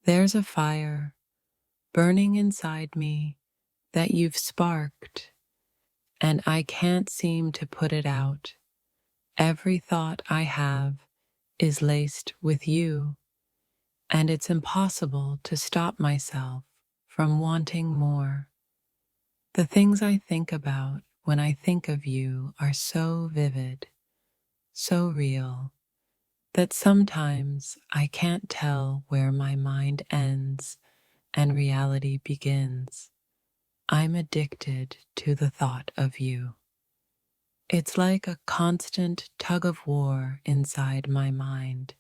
There's a fire burning inside me that you've sparked, and I can't seem to put it out. Every thought I have is laced with you, and it's impossible to stop myself from wanting more. The things I think about when I think of you are so vivid, so real, that sometimes I can't tell where my mind ends and reality begins. I'm addicted to the thought of you. It's like a constant tug of war inside my mind.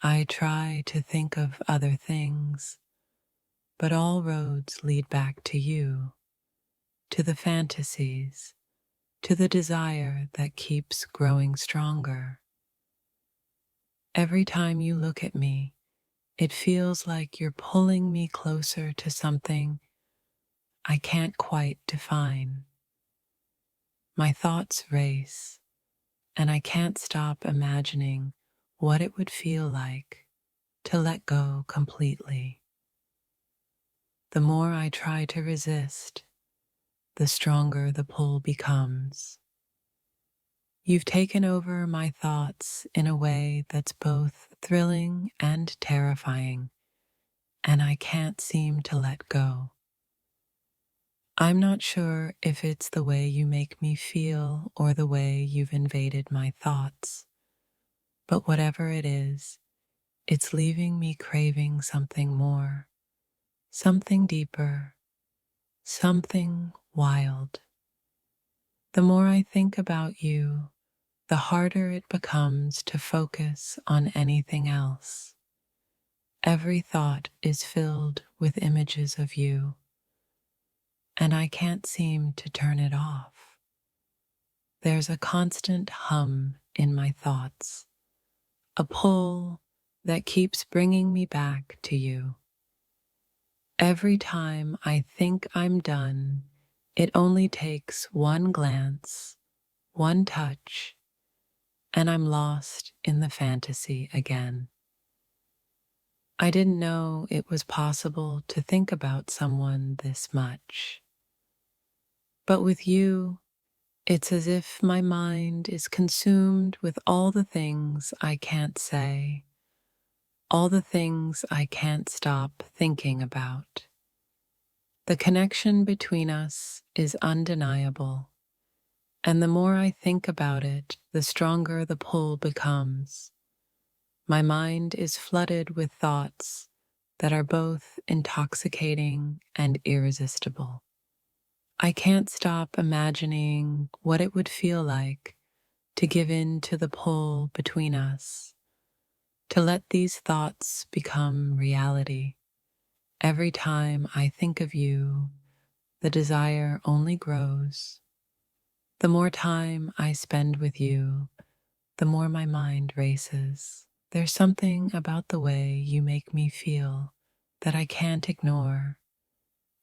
I try to think of other things, but all roads lead back to you, to the fantasies, to the desire that keeps growing stronger. Every time you look at me, it feels like you're pulling me closer to something I can't quite define. My thoughts race, and I can't stop imagining what it would feel like to let go completely. The more I try to resist, the stronger the pull becomes. You've taken over my thoughts in a way that's both thrilling and terrifying, and I can't seem to let go. I'm not sure if it's the way you make me feel or the way you've invaded my thoughts, but whatever it is, it's leaving me craving something more, something deeper, something wild. The more I think about you, the harder it becomes to focus on anything else. Every thought is filled with images of you, and I can't seem to turn it off. There's a constant hum in my thoughts, a pull that keeps bringing me back to you. Every time I think I'm done, it only takes one glance, one touch, and I'm lost in the fantasy again. I didn't know it was possible to think about someone this much. But with you, it's as if my mind is consumed with all the things I can't say, all the things I can't stop thinking about. The connection between us is undeniable, and the more I think about it, the stronger the pull becomes. My mind is flooded with thoughts that are both intoxicating and irresistible. I can't stop imagining what it would feel like to give in to the pull between us, to let these thoughts become reality. Every time I think of you, the desire only grows. The more time I spend with you, the more my mind races. There's something about the way you make me feel that I can't ignore,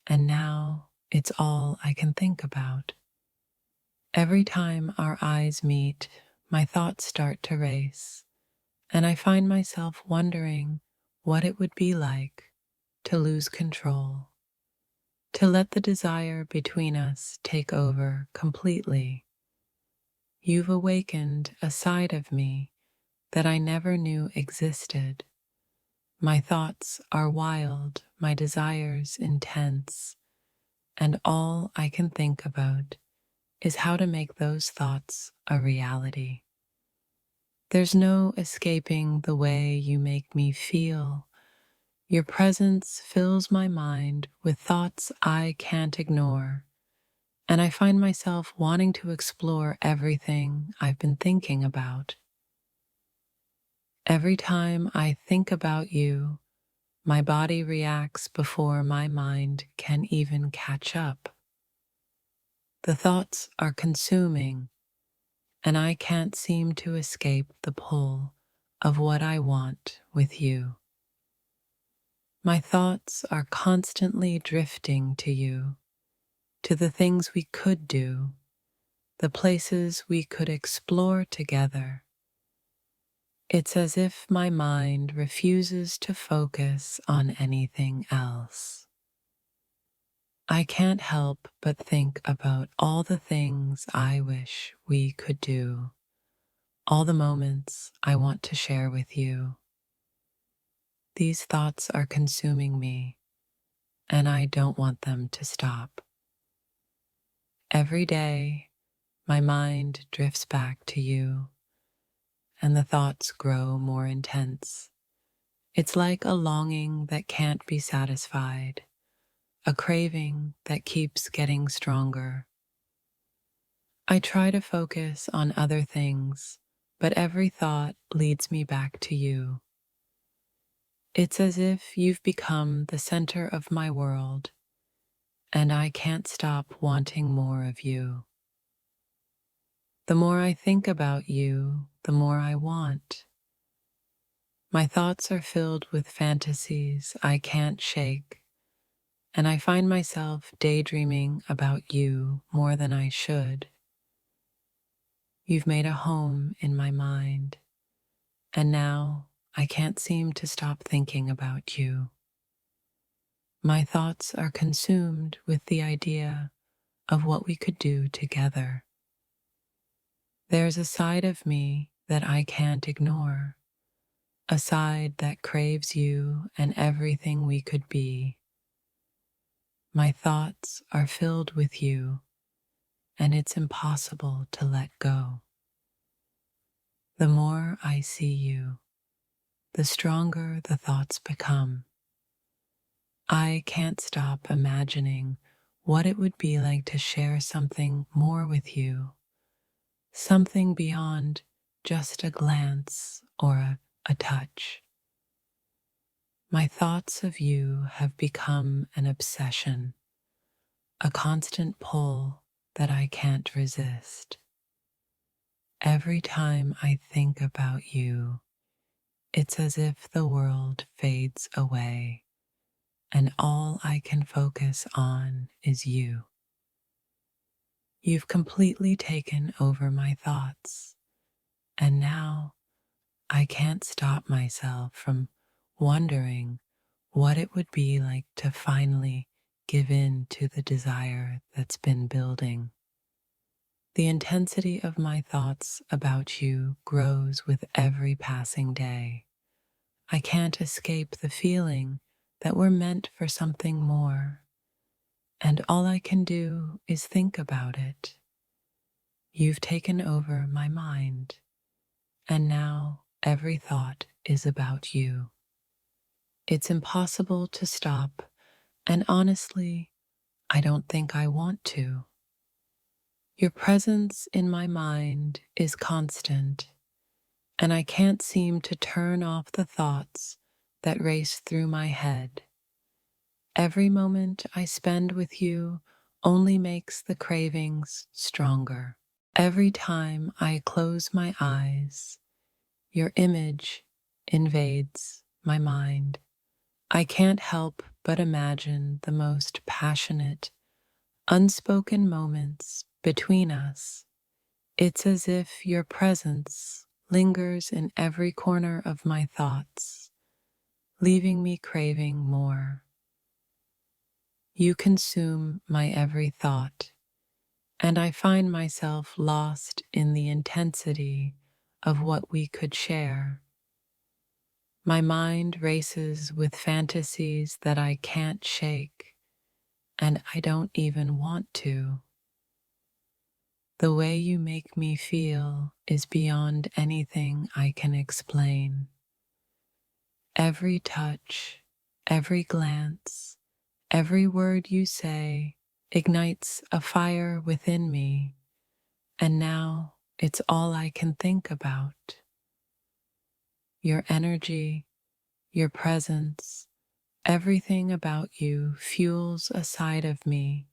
and now it's all I can think about. Every time our eyes meet, my thoughts start to race, and I find myself wondering what it would be like to lose control, to let the desire between us take over completely. You've awakened a side of me that I never knew existed. My thoughts are wild, my desires intense, and all I can think about is how to make those thoughts a reality. There's no escaping the way you make me feel. Your presence fills my mind with thoughts I can't ignore, and I find myself wanting to explore everything I've been thinking about. Every time I think about you, my body reacts before my mind can even catch up. The thoughts are consuming, and I can't seem to escape the pull of what I want with you. My thoughts are constantly drifting to you, to the things we could do, the places we could explore together. It's as if my mind refuses to focus on anything else. I can't help but think about all the things I wish we could do, all the moments I want to share with you. These thoughts are consuming me, and I don't want them to stop. Every day, my mind drifts back to you, and the thoughts grow more intense. It's like a longing that can't be satisfied, a craving that keeps getting stronger. I try to focus on other things, but every thought leads me back to you. It's as if you've become the center of my world, and I can't stop wanting more of you. The more I think about you, the more I want. My thoughts are filled with fantasies I can't shake, and I find myself daydreaming about you more than I should. You've made a home in my mind, and now I can't seem to stop thinking about you. My thoughts are consumed with the idea of what we could do together. There's a side of me that I can't ignore, a side that craves you and everything we could be. My thoughts are filled with you, and it's impossible to let go. The more I see you, the stronger the thoughts become. I can't stop imagining what it would be like to share something more with you, something beyond just a glance or a touch. My thoughts of you have become an obsession, a constant pull that I can't resist. Every time I think about you, it's as if the world fades away and all I can focus on is you. You've completely taken over my thoughts, and now I can't stop myself from wondering what it would be like to finally give in to the desire that's been building. The intensity of my thoughts about you grows with every passing day. I can't escape the feeling that we're meant for something more, and all I can do is think about it. You've taken over my mind, and now every thought is about you. It's impossible to stop, and honestly, I don't think I want to. Your presence in my mind is constant, and I can't seem to turn off the thoughts that race through my head. Every moment I spend with you only makes the cravings stronger. Every time I close my eyes, your image invades my mind. I can't help but imagine the most passionate, unspoken moments between us. It's as if your presence lingers in every corner of my thoughts, leaving me craving more. You consume my every thought, and I find myself lost in the intensity of what we could share. My mind races with fantasies that I can't shake, and I don't even want to. The way you make me feel is beyond anything I can explain. Every touch, every glance, every word you say ignites a fire within me, and now it's all I can think about. Your energy, your presence, everything about you fuels a side of me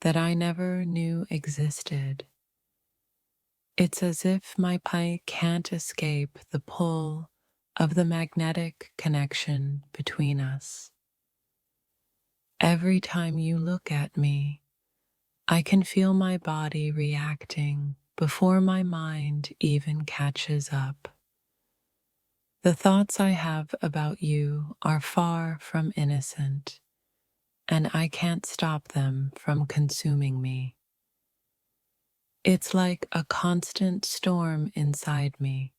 that I never knew existed. It's as if my mind can't escape the pull of the magnetic connection between us. Every time you look at me, I can feel my body reacting before my mind even catches up. The thoughts I have about you are far from innocent, and I can't stop them from consuming me. It's like a constant storm inside me,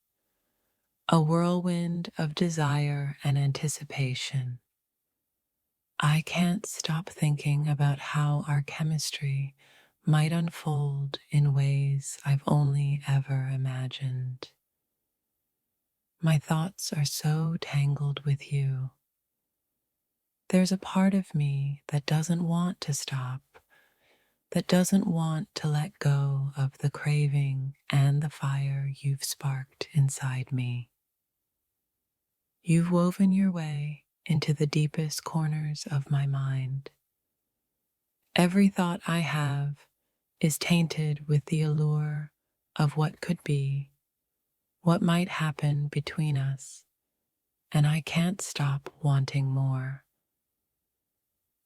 a whirlwind of desire and anticipation. I can't stop thinking about how our chemistry might unfold in ways I've only ever imagined. My thoughts are so tangled with you. There's a part of me that doesn't want to stop, that doesn't want to let go of the craving and the fire you've sparked inside me. You've woven your way into the deepest corners of my mind. Every thought I have is tainted with the allure of what could be, what might happen between us, and I can't stop wanting more.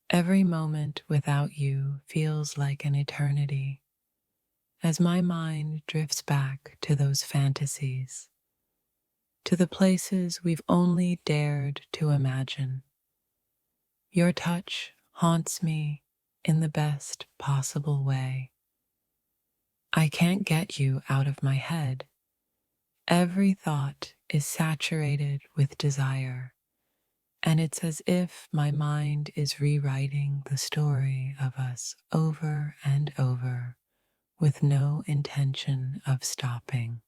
Every moment without you feels like an eternity, as my mind drifts back to those fantasies, to the places we've only dared to imagine. Your touch haunts me in the best possible way. I can't get you out of my head. Every thought is saturated with desire, and it's as if my mind is rewriting the story of us over and over with no intention of stopping.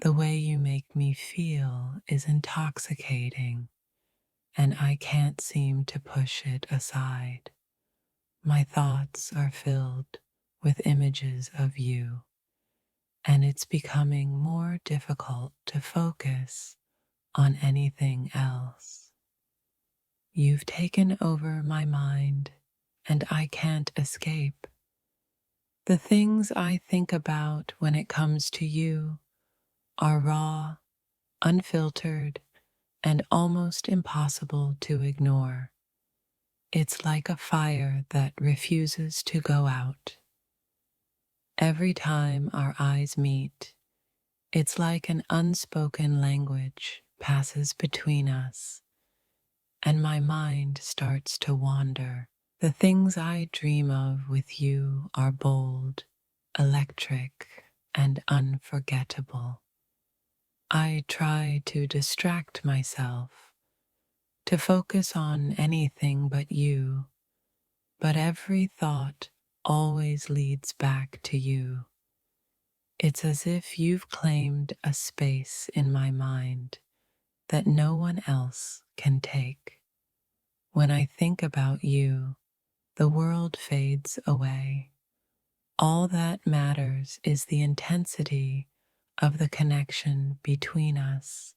The way you make me feel is intoxicating, and I can't seem to push it aside. My thoughts are filled with images of you, and it's becoming more difficult to focus on anything else. You've taken over my mind, and I can't escape. The things I think about when it comes to you are raw, unfiltered, and almost impossible to ignore. It's like a fire that refuses to go out. Every time our eyes meet, it's like an unspoken language passes between us, and my mind starts to wander. The things I dream of with you are bold, electric, and unforgettable. I try to distract myself, to focus on anything but you, but every thought always leads back to you. It's as if you've claimed a space in my mind that no one else can take. When I think about you, the world fades away. All that matters is the intensity of the connection between us,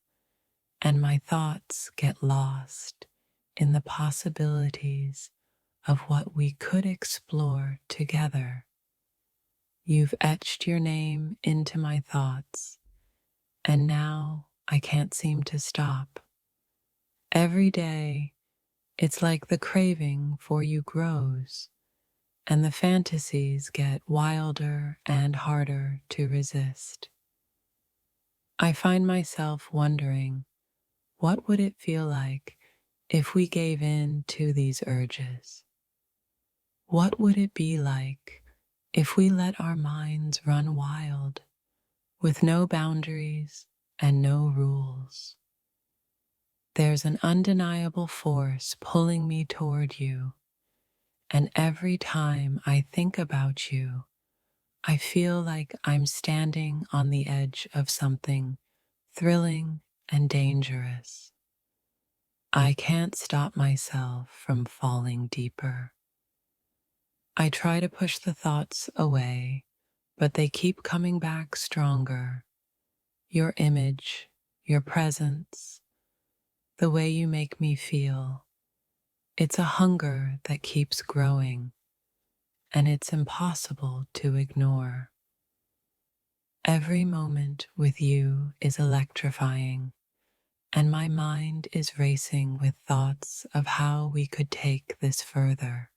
and my thoughts get lost in the possibilities of what we could explore together. You've etched your name into my thoughts, and now I can't seem to stop. Every day, it's like the craving for you grows, and the fantasies get wilder and harder to resist. I find myself wondering, what would it feel like if we gave in to these urges? What would it be like if we let our minds run wild, with no boundaries and no rules? There's an undeniable force pulling me toward you, and every time I think about you, I feel like I'm standing on the edge of something thrilling and dangerous. I can't stop myself from falling deeper. I try to push the thoughts away, but they keep coming back stronger. Your image, your presence, the way you make me feel. It's a hunger that keeps growing, and it's impossible to ignore. Every moment with you is electrifying, and my mind is racing with thoughts of how we could take this further.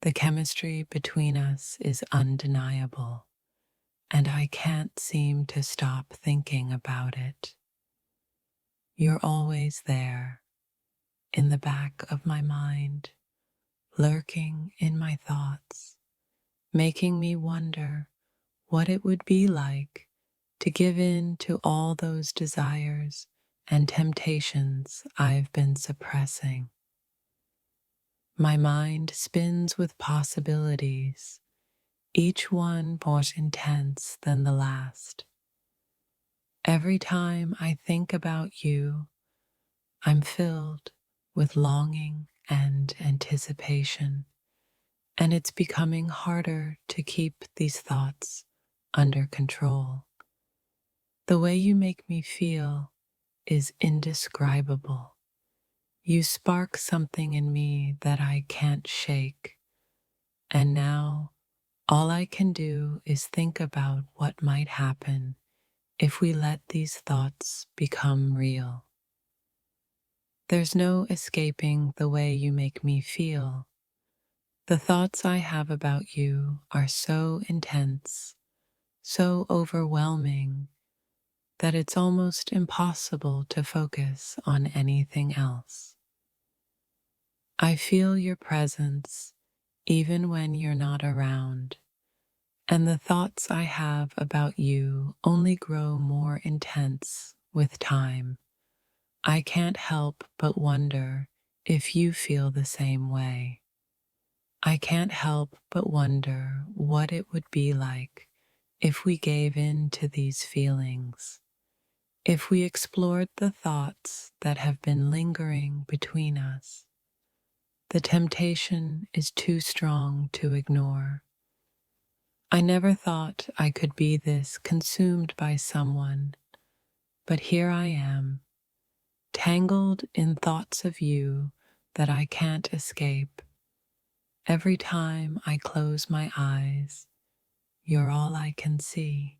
The chemistry between us is undeniable, and I can't seem to stop thinking about it. You're always there, in the back of my mind, lurking in my thoughts, making me wonder what it would be like to give in to all those desires and temptations I've been suppressing. My mind spins with possibilities, each one more intense than the last. Every time I think about you, I'm filled with longing and anticipation, and it's becoming harder to keep these thoughts under control. The way you make me feel is indescribable. You spark something in me that I can't shake, and now all I can do is think about what might happen if we let these thoughts become real. There's no escaping the way you make me feel. The thoughts I have about you are so intense, so overwhelming, that it's almost impossible to focus on anything else. I feel your presence even when you're not around, and the thoughts I have about you only grow more intense with time. I can't help but wonder if you feel the same way. I can't help but wonder what it would be like if we gave in to these feelings, if we explored the thoughts that have been lingering between us. The temptation is too strong to ignore. I never thought I could be this consumed by someone, but here I am, tangled in thoughts of you that I can't escape. Every time I close my eyes, you're all I can see.